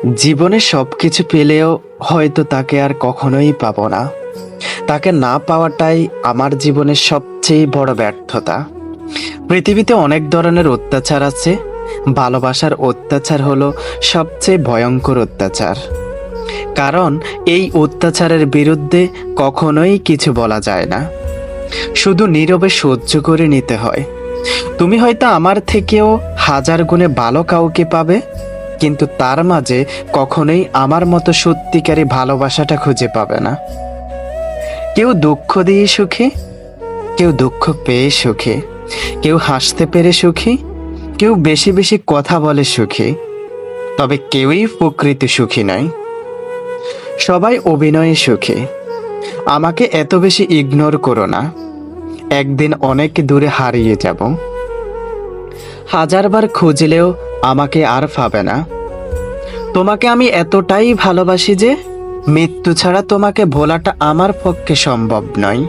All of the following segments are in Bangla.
জীবনে সবকিছু পেলেও হয়তো তাকে আর কখনোই পাবো না। তাকে না পাওয়াটাই আমার জীবনের সবচেয়ে বড় ব্যর্থতা। পৃথিবীতে অনেক ধরনের অত্যাচার আছে, ভালোবাসার অত্যাচার হলো সবচেয়ে ভয়ঙ্কর অত্যাচার। কারণ এই অত্যাচারের বিরুদ্ধে কখনোই কিছু বলা যায় না, শুধু নীরবে সহ্য করে নিতে হয়। তুমি হয়তো আমার থেকেও হাজার গুণে ভালো কাউকে পাবে, কিন্তু তার মাঝে কখনোই আমার মতো সত্যিকারী ভালোবাসাটা খুঁজে পাবে না। কেউ দুঃখ দিয়ে সুখী, কেউ দুঃখ পেয়ে সুখী, কেউ হাসতে পেরে সুখী, কেউ বেশি বেশি কথা বলে সুখী। তবে কেউই প্রকৃতি সুখী নয়, সবাই অভিনয়ে সুখী। আমাকে এত বেশি ইগনোর করো না, একদিন অনেক দূরে হারিয়ে যাব। হাজারবার খুঁজলেও আমাকে আর পাবে না। তোমাকে আমি এতটাই ভালোবাসি যে মৃত্যু ছাড়া তোমাকে ভোলাটা আমার পক্ষে সম্ভব নয়।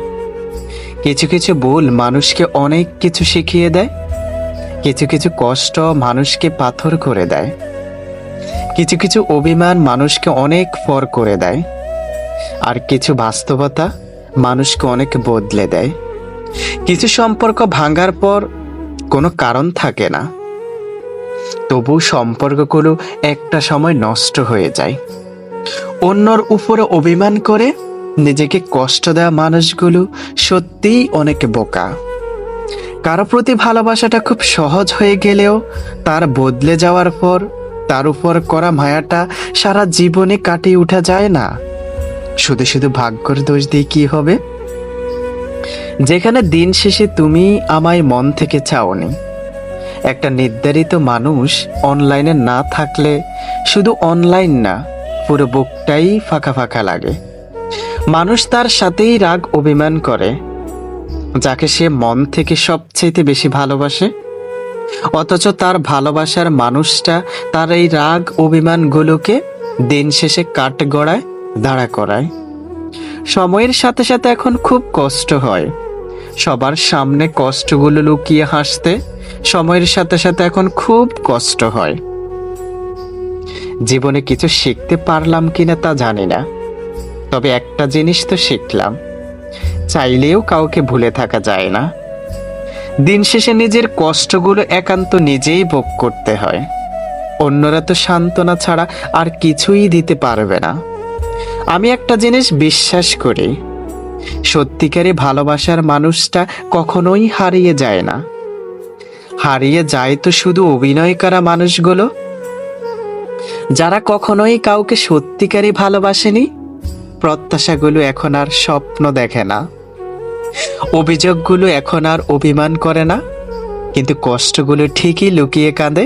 কিছু কিছু ভুল মানুষকে অনেক কিছু শিখিয়ে দেয়, কিছু কিছু কষ্ট মানুষকে পাথর করে দেয়, কিছু কিছু অভিমান মানুষকে অনেক পর করে দেয়, আর কিছু বাস্তবতা মানুষকে অনেক বদলে দেয়। কিছু সম্পর্ক ভাঙার পর কোনো কারণ থাকে না, তবু সম্পর্কগুলো একটা সময় নষ্ট হয়ে যায়। অন্যর উপরে অভিমান করে নিজেকে কষ্ট দেওয়া মানুষগুলো সত্যিই অনেক বোকা। কারো প্রতি ভালোবাসাটা খুব সহজ হয়ে গেলেও তার বদলে যাওয়ার পর তার উপর করা মায়াটা সারা জীবনে কাটিয়ে ওঠা যায় না। শুধু শুধু ভাগ্যের দোষ দিয়ে কি হবে? যেখানে দিন শেষে তুমি আমায় মন থেকে চাওনি। একটা নির্ধারিত মানুষ অনলাইনে না থাকলে শুধু অনলাইন না, পুরো বুকটাই ফাঁকা ফাঁকা লাগে। মানুষ তার সাথেই রাগ অভিমান করে, যাকে সে মন থেকে সবচেয়ে বেশি ভালোবাসে। অথচ তার ভালোবাসার মানুষটা তার এই রাগ অভিমানগুলোকে দিন শেষে কাঠগড়ায় দাঁড়া করায়। সময়ের সাথে সাথে এখন খুব কষ্ট হয় সবার সামনে কষ্টগুলো লুকিয়ে হাসতে। সময়ের সাথে সাথে এখন খুব কষ্ট হয়। জীবনে কিছু শিখতে পারলাম কিনা তা জানি না, তবে একটা জিনিস তো শিখলাম, চাইলেও কাউকে ভুলে থাকা যায় না। দিন শেষে নিজের কষ্টগুলো একান্ত নিজেই ভোগ করতে হয়। অন্যরা তো সান্ত্বনা ছাড়া আর কিছুই দিতে পারবে না। আমি একটা জিনিস বিশ্বাস করি, সত্যিকারী ভালোবাসার মানুষটা কখনোই হারিয়ে যায় না। হারিয়ে যায় তো শুধু অভিনয় করা মানুষগুলো, যারা কখনোই কাউকে সত্যিকারী ভালোবাসেনি। প্রত্যাশাগুলো এখন আর স্বপ্ন দেখে না, অভিযোগগুলো এখন আর অভিমান করে না, কিন্তু কষ্টগুলো ঠিকই লুকিয়ে কাঁদে।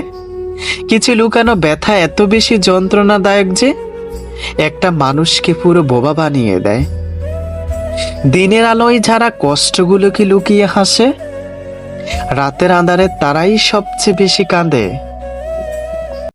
কিছু লুকানো ব্যথা এত বেশি যন্ত্রণাদায়ক যে একটা মানুষকে পুরো বোবা বানিয়ে দেয়। দিনের আলোয় যারা কষ্টগুলোকে লুকিয়ে হাসে, রাতের আঁধারে তারাই সবচেয়ে বেশি কাঁদে।